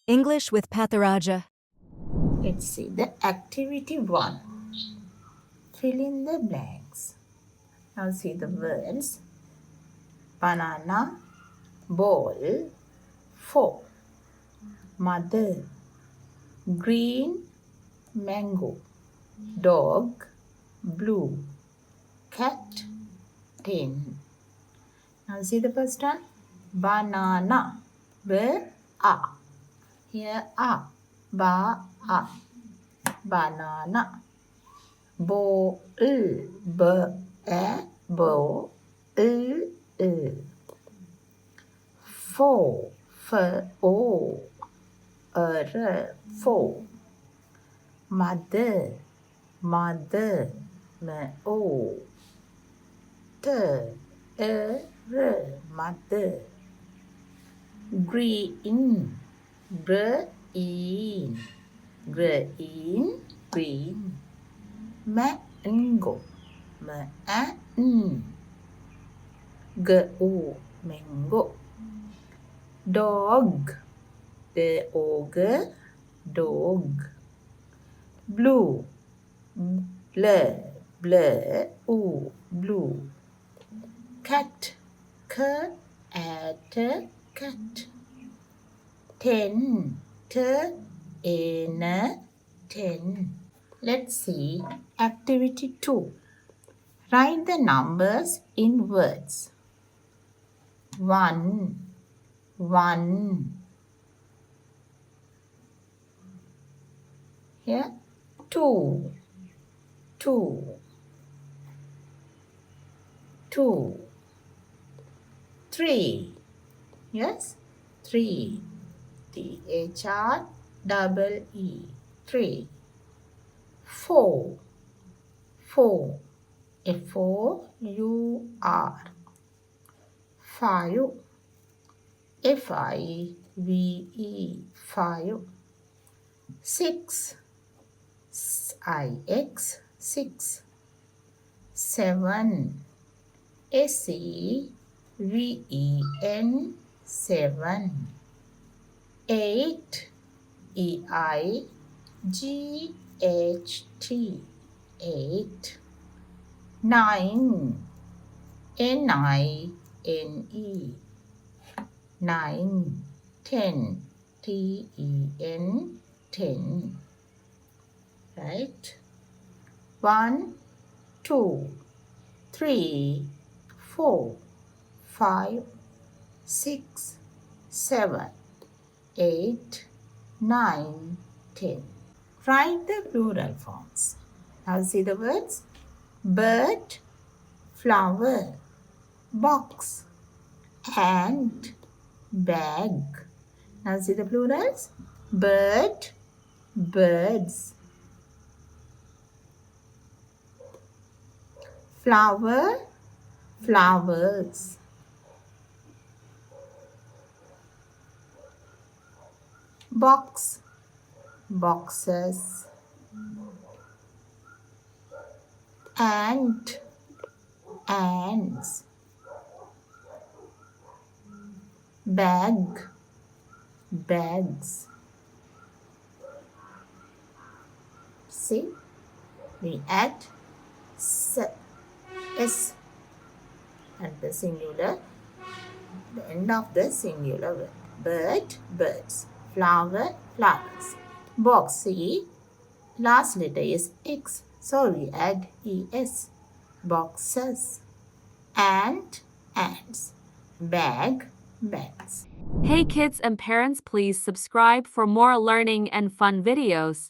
English with Patharaja. Let's see the activity 1. Fill in the blanks. Now see the words. Banana, ball, 4. Mother, green, mango, dog, blue, cat, 10. Now see the first one. Banana, ba-a. Here a, ba-a. Banana. Ball, b-a, ball, 4, f-o, 4. Mother, mother, m-o, mother. Green, green, green, green. Mango, go, mango. Dog, dog, dog. Blue, blue. Cat, cat. 10, 10. Let's see activity 2. Write the numbers in words. 1, 1. Here 2, 2. 3. Yes, 3. THREE. 3. 4. 4. FOUR. 5. FIVE. 5. 6. IX. 6. 7. SEVEN. 7. 8. EIGHT. 8. 9. NINE. 9. 10. TEN. 10. Right? 1, 2, 3, 4, 5, 6, 7, 8, 9, 10. Write the plural forms. Now see the words. Bird, flower, box, ant, bag. Now see the plurals. Bird, birds. Flower, flowers. Box, boxes. Ant, ants. Bag, bags. See, we add S at the singular, the end of the singular word. Bird, birds. Flower, flowers. Box, see, last letter is X, so we add ES. Boxes. Ant, ants. Bag, bags. Hey kids and parents, please subscribe for more learning and fun videos.